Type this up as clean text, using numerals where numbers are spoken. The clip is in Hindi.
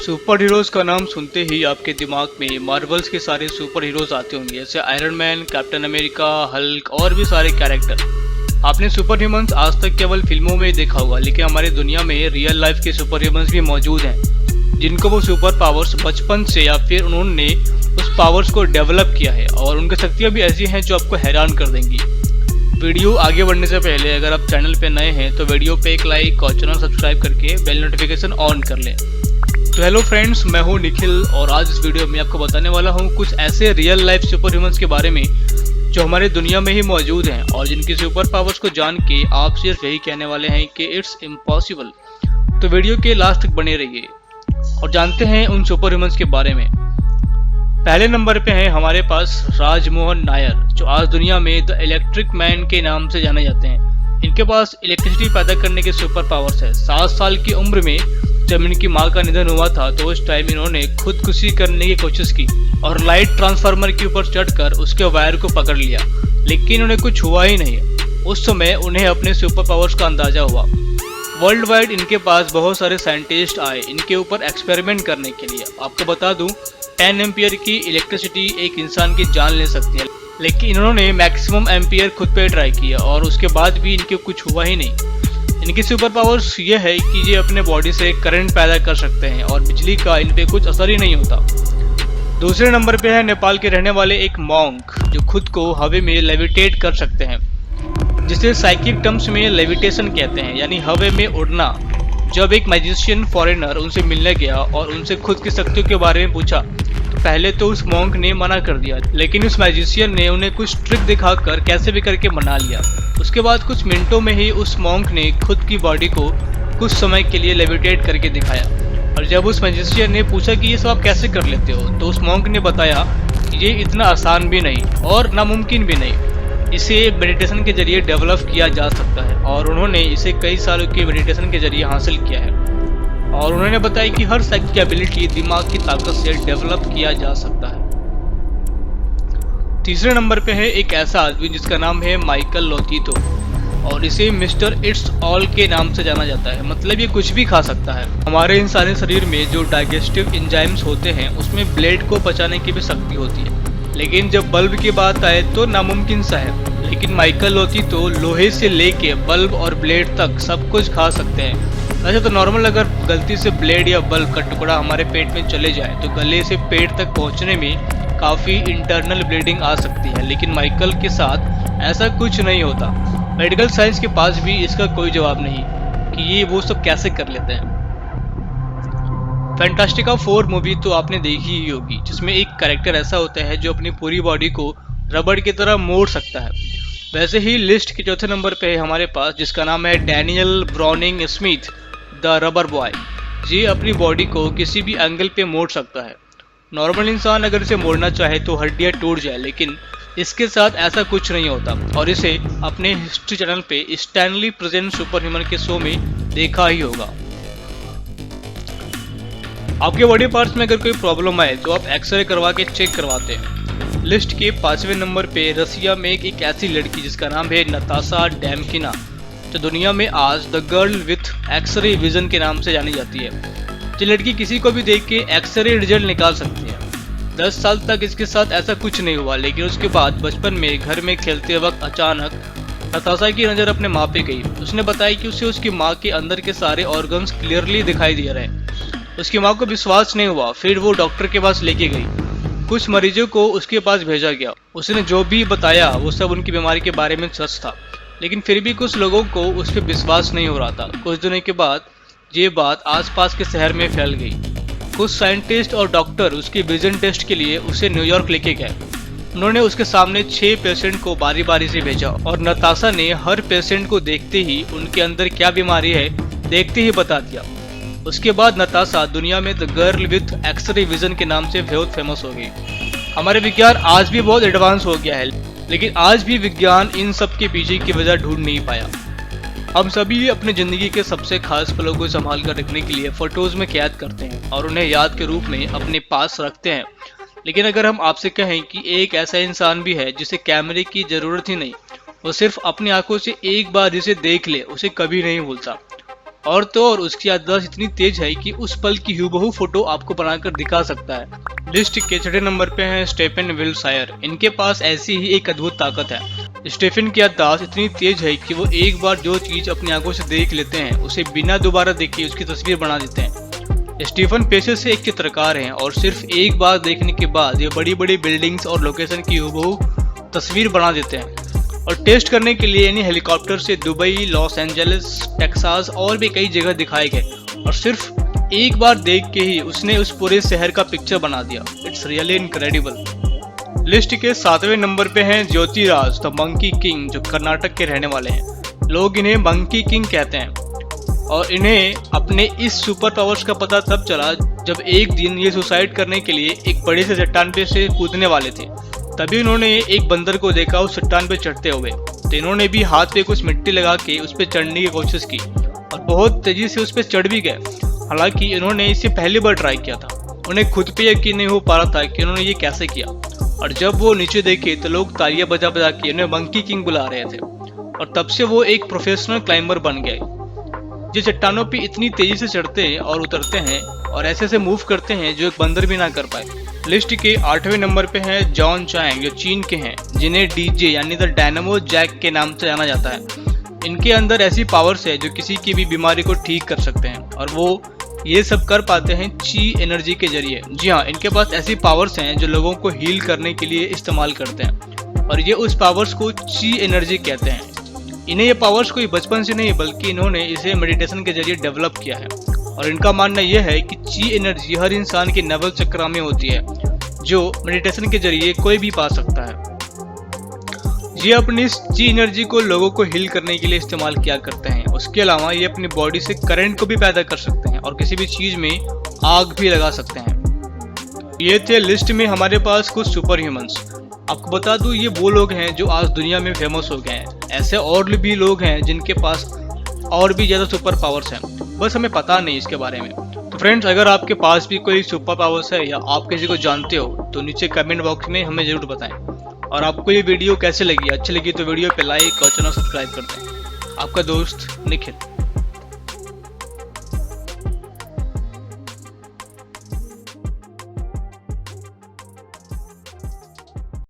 सुपर हीरोज का नाम सुनते ही आपके दिमाग में मार्वल्स के सारे सुपर हीरोज आते होंगे, जैसे iron man, captain America, Hulk और भी सारे कैरेक्टर। आपने सुपर ह्यूमंस आज तक केवल फिल्मों में देखा होगा, लेकिन हमारी दुनिया में रियल लाइफ के सुपर ह्यूमंस भी मौजूद हैं, जिनको वो सुपर पावर्स बचपन से या फिर उन्होंने उस पावर्स को डेवलप किया है और उनकी शक्तियाँ भी ऐसी हैं जो आपको हैरान कर देंगी। वीडियो आगे बढ़ने से पहले अगर आप चैनल पे नए हैं तो वीडियो पे एक लाइक और चैनल सब्सक्राइब करके बेल नोटिफिकेशन ऑन कर लें। तो हेलो फ्रेंड्स, मैं हूं निखिल और आज इस वीडियो में आपको बताने वाला हूं कुछ ऐसे रियल लाइफ सुपर ह्यूमंस के बारे में जो हमारे दुनिया में ही मौजूद हैं और जिनकी सुपर पावर्स को जान के आप सिर्फ यही कहने वाले हैं कि इट्स इम्पॉसिबल। तो वीडियो के लास्ट तक बने रहिए और जानते हैं उन सुपर ह्यूमंस के बारे में। पहले नंबर पे हैं हमारे पास राजमोहन नायर, जो आज दुनिया में द इलेक्ट्रिक मैन के नाम से जाने जाते हैं। इनके पास इलेक्ट्रिसिटी पैदा करने के सुपर पावर्स है। 7 साल की उम्र में जब इनकी माँ का निधन हुआ था तो उस टाइम इन्होंने खुदकुशी करने की कोशिश की और लाइट ट्रांसफार्मर के ऊपर चढ़कर उसके वायर को पकड़ लिया, लेकिन उन्हें कुछ हुआ ही नहीं। उस समय उन्हें अपने सुपर पावर्स का अंदाजा हुआ। वर्ल्ड वाइड इनके पास बहुत सारे साइंटिस्ट आए इनके ऊपर एक्सपेरिमेंट करने के लिए। आपको बता दूं, 10 एम्पियर की इलेक्ट्रिसिटी एक इंसान की जान ले सकती है, लेकिन इन्होंने मैक्सिमम एम्पियर खुद पे ट्राई किया और उसके बाद भी इनके कुछ हुआ ही नहीं। इनकी सुपर पावर्स ये है कि ये अपने बॉडी से करंट पैदा कर सकते हैं और बिजली का इन पे कुछ असर ही नहीं होता। दूसरे नंबर पे है नेपाल के रहने वाले एक मॉन्क, जो खुद को हवा में लेविटेट कर सकते हैं, जिसे साइकिक टर्म्स में लेविटेशन कहते हैं, यानी हवा में उड़ना। जब एक मैजिशियन फॉरेनर उनसे मिलने गया और उनसे खुद की शक्तियों के बारे में पूछा तो पहले तो उस मॉन्क ने मना कर दिया, लेकिन उस मैजिशियन ने उन्हें कुछ ट्रिक दिखाकर कैसे भी करके मना लिया। उसके बाद कुछ मिनटों में ही उस मॉन्क ने खुद की बॉडी को कुछ समय के लिए लेविटेट करके दिखाया। और जब उस मैजिशियन ने पूछा कि ये सब आप कैसे कर लेते हो, तो उस मॉन्क ने बताया कि ये इतना आसान भी नहीं और नामुमकिन भी नहीं, इसे मेडिटेशन के जरिए डेवलप किया जा सकता है और उन्होंने इसे कई सालों के मेडिटेशन के जरिए हासिल किया है। और उन्होंने बताया कि हर शक्ति की एबिलिटी दिमाग की ताकत से डेवलप किया जा सकता है। तीसरे नंबर पे है एक ऐसा आदमी जिसका नाम है माइकल लोतीतो और इसे मिस्टर इट्स ऑल के नाम से जाना जाता है। मतलब ये कुछ भी खा सकता है। हमारे इंसानी शरीर में जो डाइजेस्टिव एंजाइम्स होते हैं उसमें ब्लेड को पचाने की भी शक्ति होती है, लेकिन जब बल्ब की बात आए तो नामुमकिन सा है। लेकिन माइकल लोतीतो लोहे से लेके बल्ब और ब्लेड तक सब कुछ खा सकते हैं। वैसे तो नॉर्मल अगर गलती से ब्लेड या बल्ब का टुकड़ा हमारे पेट में चले जाए तो गले से पेट तक पहुंचने में काफ़ी इंटरनल ब्लीडिंग आ सकती है, लेकिन माइकल के साथ ऐसा कुछ नहीं होता। मेडिकल साइंस के पास भी इसका कोई जवाब नहीं कि ये वो सब कैसे कर लेते हैं। फैंटास्टिका 4 मूवी तो आपने देखी ही होगी, जिसमें एक कैरेक्टर ऐसा होता है जो अपनी पूरी बॉडी को रबड़ की तरह मोड़ सकता है। वैसे ही लिस्ट के चौथे नंबर पे है हमारे पास जिसका नाम है Daniel browning Smith, the rubber boy. ये अपनी बॉडी को किसी भी एंगल पे मोड़ सकता है। नॉर्मल इंसान अगर इसे मोड़ना चाहे तो हड्डियाँ टूट जाए, लेकिन इसके साथ ऐसा कुछ नहीं होता और इसे अपने हिस्ट्री चैनल पे स्टैनली प्रेजेंट सुपर ह्यूमन के शो में देखा ही होगा। आपके बॉडी पार्ट्स में अगर कोई प्रॉब्लम आए तो आप एक्सरे करवा के चेक करवाते हैं। लिस्ट के 5वें नंबर पे रसिया में एक ऐसी लड़की जिसका नाम है नताशा डैमकिना, जो दुनिया में आज the girl with X ray vision के नाम से जानी जाती है। ये लड़की किसी को भी देख के एक्सरे रिजल्ट निकाल सकती है। 10 साल तक इसके साथ ऐसा कुछ नहीं हुआ, लेकिन उसके बाद बचपन में घर में खेलते वक्त अचानक नताशा की नज़र अपने माँ पे गई। उसने बताया कि उसे उसकी माँ के अंदर के सारे ऑर्गन्स क्लियरली दिखाई दे रहे हैं। उसकी माँ को विश्वास नहीं हुआ, फिर वो डॉक्टर के पास लेके गई। कुछ मरीजों को उसके पास भेजा गया। उसने जो भी बताया वो सब उनकी बीमारी के बारे में सच था, लेकिन फिर भी कुछ लोगों को उस पर विश्वास नहीं हो रहा था। कुछ दिनों के बाद ये बात आसपास के शहर में फैल गई। कुछ साइंटिस्ट और डॉक्टर उसके विजन टेस्ट के लिए उसे न्यूयॉर्क लेके गए। उन्होंने उसके सामने 6 पेशेंट को बारी बारी से भेजा और नताशा ने हर पेशेंट को देखते ही उनके अंदर क्या बीमारी है देखते ही बता दिया। उसके बाद नताशा दुनिया में the girl with X ray vision के नाम से बहुत फेमस हो गई। हमारे विज्ञान आज भी बहुत एडवांस हो गया है, लेकिन आज भी विज्ञान इन सब के पीछे की वजह ढूंढ नहीं पाया। हम सभी अपनी ज़िंदगी के सबसे खास पलों को संभाल कर रखने के लिए फ़ोटोज़ में कैद करते हैं और उन्हें याद के रूप में अपने पास रखते हैं। लेकिन अगर हम आपसे कहें कि एक ऐसा इंसान भी है जिसे कैमरे की ज़रूरत ही नहीं, वो सिर्फ अपनी आंखों से एक बार जिसे देख ले उसे कभी नहीं भूलता, और तो और उसकी याददाश्त इतनी तेज है कि उस पल की हूबहू फोटो आपको बनाकर दिखा सकता है। लिस्ट के छठे नंबर पे हैं स्टेफन विल्सायर। इनके पास ऐसी ही एक अद्भुत ताकत है। स्टेफन की याददाश्त इतनी तेज है कि वो एक बार जो चीज अपनी आंखों से देख लेते हैं उसे बिना दोबारा देखे उसकी तस्वीर बना देते हैं। स्टीफन पेशे से एक चित्रकार हैं और सिर्फ एक बार देखने के बाद ये बड़ी बड़ी बिल्डिंग्स और लोकेशन की हूबहू तस्वीर बना देते हैं। और टेस्ट करने के लिए इन्हें हेलीकॉप्टर से दुबई, लॉस एंजलिस, टेक्सास और भी कई जगह दिखाए गए और सिर्फ एक बार देख के ही उसने उस पूरे शहर का पिक्चर बना दिया। It's really incredible. लिस्ट के 7वें नंबर पे हैं ज्योतिराज द मंकी किंग, जो कर्नाटक के रहने वाले हैं। लोग इन्हें मंकी किंग कहते हैं और इन्हें अपने इस सुपर पावर्स का पता तब चला जब एक दिन ये सुसाइड करने के लिए एक बड़े से चट्टान पे से कूदने वाले थे। तभी उन्होंने एक बंदर को देखा उस चट्टान पे चढ़ते हुए, तो इन्होंने भी हाथ पे कुछ मिट्टी लगा के उस पे चढ़ने की कोशिश की और बहुत तेजी से उस पे चढ़ भी गए। हालांकि इन्होंने इसे पहली बार ट्राई किया था। उन्हें खुद पे यकीन नहीं हो पा रहा था कि उन्होंने ये कैसे किया। और जब वो नीचे देखे तो लोग तालियां बजा बजा के उन्हें मंकी किंग बुला रहे थे और तब से वो एक प्रोफेशनल क्लाइंबर बन गए, जो चट्टानों पे इतनी तेजी से चढ़ते और उतरते हैं और ऐसे से मूव करते हैं जो एक बंदर भी ना कर पाए। लिस्ट के 8वें नंबर पे हैं जॉन चैंग, जो चीन के हैं, जिन्हें डीजे यानी द डायनामो जैक के नाम से जाना जाता है। इनके अंदर ऐसी पावर्स है जो किसी की भी बीमारी को ठीक कर सकते हैं और वो ये सब कर पाते हैं ची एनर्जी के जरिए। जी हाँ, इनके पास ऐसी पावर्स हैं जो लोगों को हील करने के लिए इस्तेमाल करते हैं और ये उस पावर्स को ची एनर्जी कहते हैं। इन्हें ये पावर्स कोई बचपन से नहीं बल्कि इन्होंने इसे मेडिटेशन के जरिए डेवलप किया है और इनका मानना यह है कि ची एनर्जी हर इंसान के नवल चक्र में होती है, जो मेडिटेशन के जरिए कोई भी पा सकता है। ये अपनी इस ची एनर्जी को लोगों को हील करने के लिए इस्तेमाल किया करते हैं। उसके अलावा ये अपनी बॉडी से करंट को भी पैदा कर सकते हैं और किसी भी चीज में आग भी लगा सकते हैं। ये थे लिस्ट में हमारे पास कुछ सुपर ह्यूमंस। आपको बता दूं, ये वो लोग हैं जो आज दुनिया में फेमस हो गए हैं। ऐसे और भी लोग हैं जिनके पास और भी ज़्यादा सुपर पावर्स हैं, बस हमें पता नहीं इसके बारे में। तो फ्रेंड्स, अगर आपके पास भी कोई सुपर पावर्स है या आप किसी को जानते हो तो नीचे कमेंट बॉक्स में हमें ज़रूर बताएं। और आपको ये वीडियो कैसे लगी, अच्छी लगी तो वीडियो पे लाइक और चैनल सब्सक्राइब कर दें। आपका दोस्त निखिल।